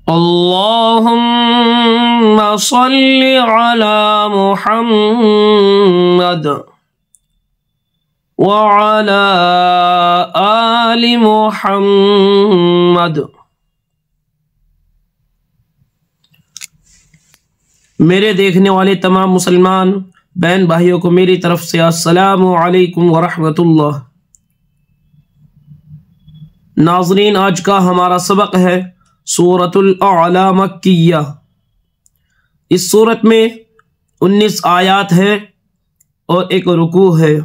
अल्लाहुम्मा सल्लि अला मुहम्मद व अला आलि मुहम्मद। मेरे देखने वाले तमाम मुसलमान बहन भाइयों को मेरी तरफ से अस्सलामु अलैकुम व रहमतुल्लाह। नाज़रीन, आज का हमारा सबक है सूरतुल अअला मक्किया। इस सूरत में 19 आयात है और एक रुकू है।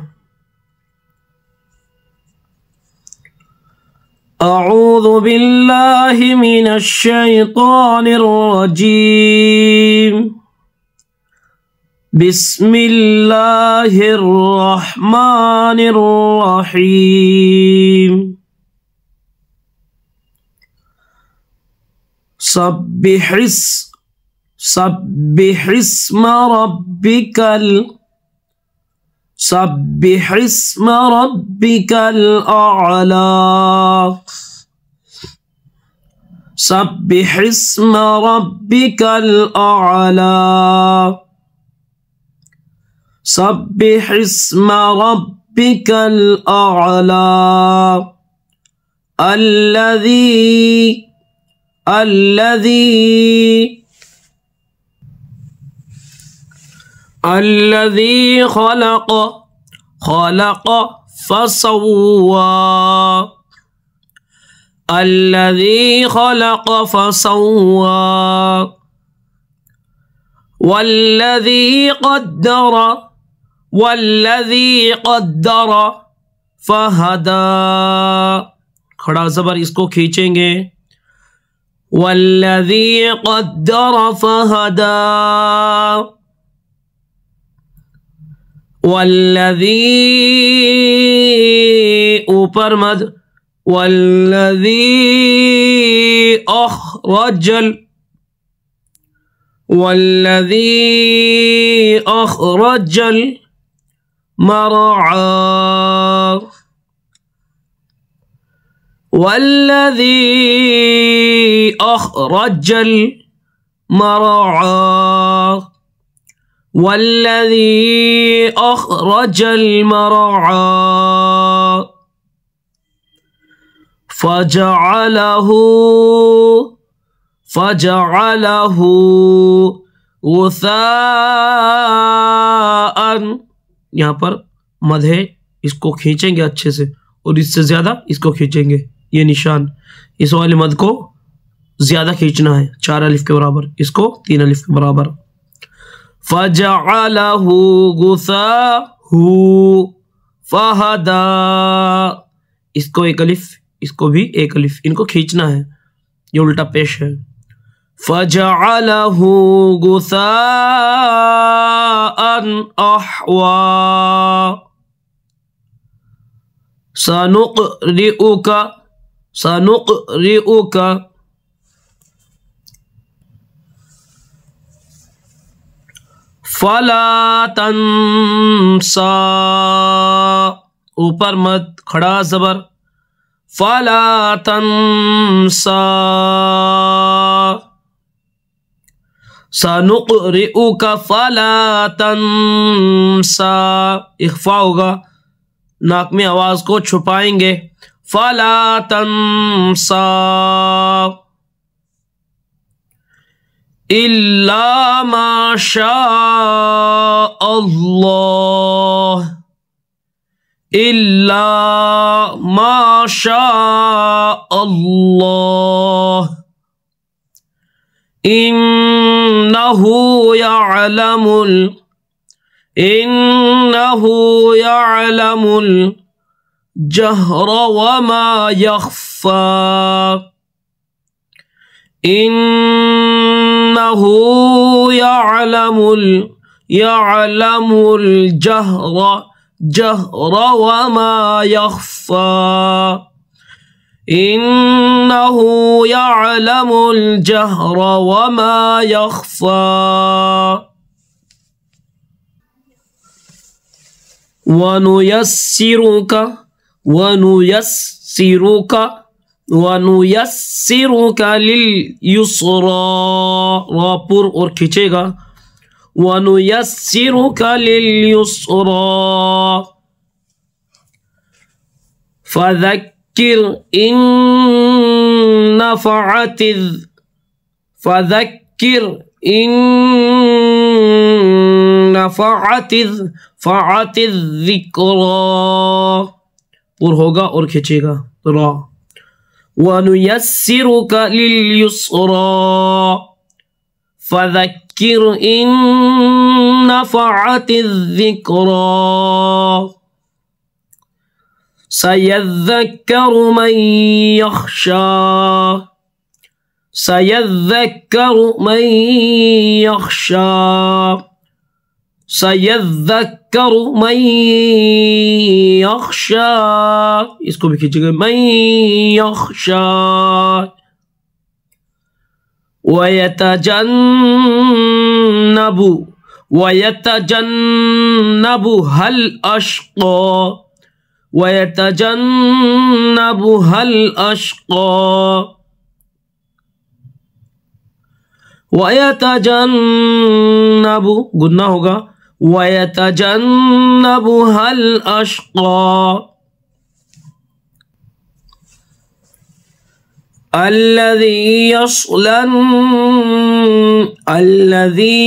अऊज़ु बिल्लाहि मिनश शैतानिर रजीम। बिस्मिल्लाहिर रहमानिर रहीम। सब्बिहिस्म रब्बिकल अअला। सब्बिहिस्म रब्बिकल अअला। सब्बिहिस्म रब्बिकल अअला। अल्लज़ी खलक़ फसव्वा। अल्लज़ी खलक़ फसव्वा। वल्लज़ी क़द्दर फ़हदा। खड़ा ज़बर इसको खींचेंगे। वल्लज़ी क़द्दर फ़हदा। वल्लज़ी ऊपर मद। वल्लज़ी अख़रजल मरआ। वल्लज़ी अख़रजल मरआ। वल्लज़ी अख़रजल मरआ। फ़जअलहू गुसाअन। यहाँ पर मद है, इसको खींचेंगे अच्छे से और इससे ज़्यादा इसको खींचेंगे। ये निशान, इस वाले मद को ज़्यादा खींचना है, 4 अलिफ के बराबर, इसको 3 अलिफ के बराबर। फ़जअलहू गुसाअहू फ़हदा। इसको 1 अलिफ, इसको भी 1 अलिफ, इनको खींचना है, ये उल्टा पेश है। फ़जअलहू गुसाअन अहवा। सनुक़रिउका फ़ला तंसा। ऊपर मद, खड़ा ज़बर। फ़ला तंसा। सनुक़रिउका फ़ला तंसा। इख़्फ़ा होगा, नाक में आवाज़ को छुपाएंगे। फ़ला तंसा इल्ला मा शाअ अल्लाह। इल्ला मा शाअ अल्लाह। इन्नहु यअलमुल जहर व मा यख़्फ़ा। इन्नहु यअलमुल जहर व मा यख़्फ़ा। इन्नहु यअलमुल जहर व मा यख़्फ़ा। वनुयस्सिरुका वनुयस्सिरुका लिल युसरा, रा पुर और खींचेगा, वनुयस्सिरुका लिल युसरा, फज़क्किर इन नफ़अतिज़, फज़क्किर इन नफ़अतिज़ फ़अतिज़ ज़िक्रा, पुर होगा और खींचेगा रा, वनुयस्सिरुका लिल युसरा, फज़क्किर इन नफ़अतिज़ ज़िक्रा, सयज़्ज़क्करु मन यख़शा, सयज़्ज़क्करु मन यख़शा, सयज़्ज़क्करु मन यख़शा, इसको भी खींचेंगे, मन यख़शा, वयतजन्नबु, वयतजन्नबु हल अश्क़ा, वयतजन्नबु हल अश्क़ा, वयतजन्नबु गुन्ना होगा, वयतजन्नबु हल अश्क़ा, अल्लज़ी यस्लन, अल्लज़ी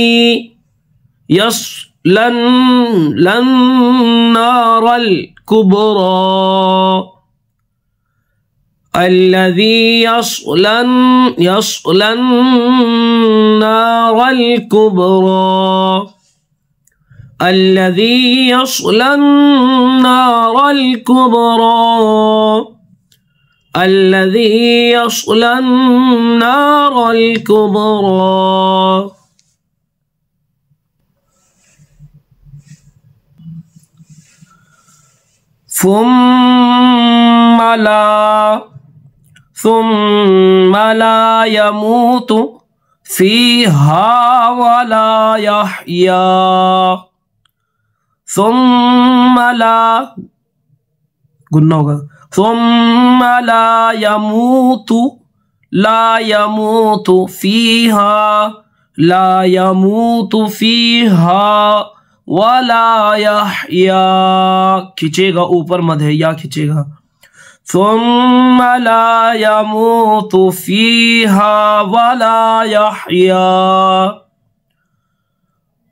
यस्लन लन नारल कुबरा, अल्लज़ी यस्लन यस्लन नारल कुबरा, अल्लज़ी यस्लन नारल कुबरा, अल्लज़ी यस्लन नारल कुबरा, थुम्म ला यमूतु फ़ीहा वला यहया, थुम्म ला गुन्ना होगा, थुम्म ला यमूतु फ़ीहा, ला यमूतु फ़ीहा वला यहया, खींचेगा ऊपर मधेया खींचेगा, थुम्म ला यमूतु फ़ीहा वला यहया,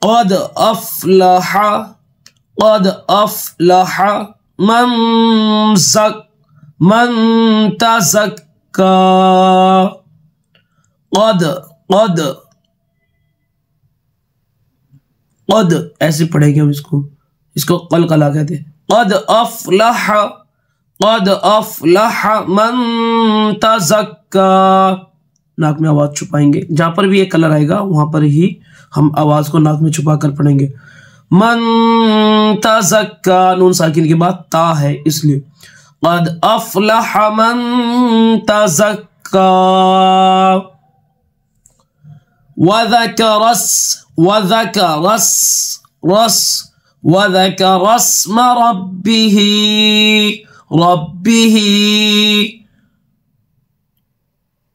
क़द अफ़लह मन तज़क्का, क़द ऐसे पढ़ेंगे हम इसको क़लक़ला कहते हैं, क़द अफ़लह मन तज़क्का, नाक में आवाज छुपाएंगे, जहां पर भी ये कलर आएगा वहां पर ही हम आवाज को नाक में छुपा कर पढ़ेंगे, मन तज़क्का, नून साकिन के बाद ता है इसलिए, क़द अफ़लह मन तज़क्का, वज़कर अस्म रब्बिही,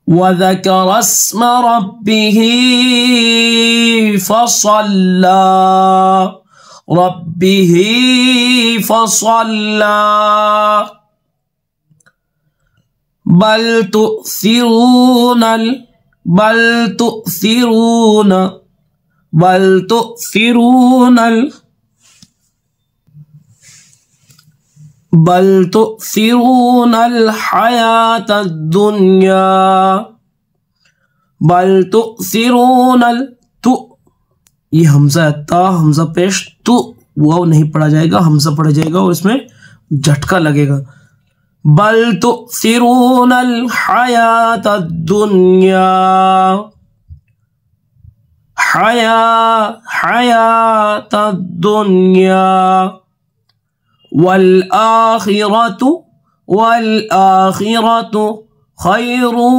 वज़कर अस्म रब्बिही फ़सल्ला, बल तु'थिरून अल हयात दुनिया, बल तु'थिरून अल, तु ये हमजा ता हमजा पेश, तु वाव नहीं पढ़ा जाएगा, हमजा पढ़ा जाएगा और इसमें झटका लगेगा, बल तु'थिरून अल हयात दुनिया, हयात दुनिया, वल आखिरतु खैरु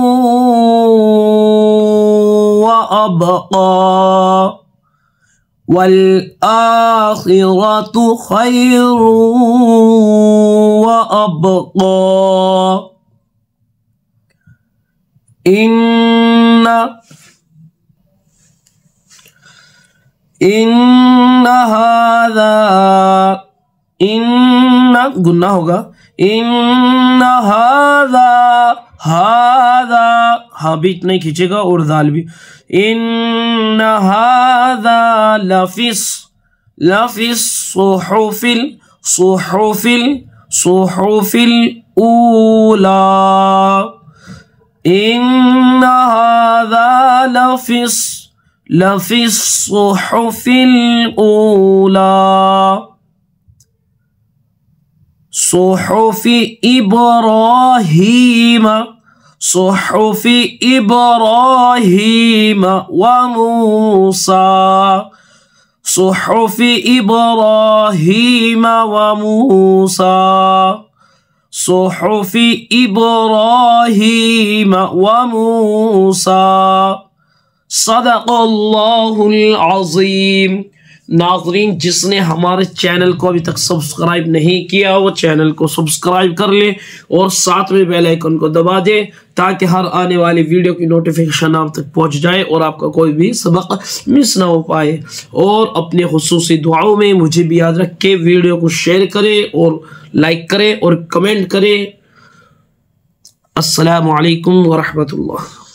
व अबक़ा, वल आखिरतु खैरु व अबक़ा, इन्न हादा, इन्न गुन्ना होगा, इन्न हादा, हादा हा बीच नहीं खींचेगा और दाल भी, इन्न हादा लफिस, लफिस सुहुफिल, सुहुफिल, सुहुफिल ऊला, इन्न हादा लफिस, लफिस सुहुफिल ऊला, सुहुफि इब्राहीम, सुहुफि इब्राहीम व मूसा, सुहुफि इब्राहीम व मूसा, सुहुफि इब्राहीम व मूसा। सदक़ल्लाहुल अज़ीम। नाज़रीन, जिसने हमारे चैनल को अभी तक सब्सक्राइब नहीं किया वो चैनल को सब्सक्राइब कर ले और साथ में बेल आइकन को दबा दे ताकि हर आने वाली वीडियो की नोटिफिकेशन आप तक पहुंच जाए और आपका कोई भी सबक मिस ना हो पाए। और अपने खुसूसी दुआओं में मुझे भी याद रख के वीडियो को शेयर करें और लाइक करें और कमेंट करें। अस्सलामु अलैकुम व रहमतुल्लाह।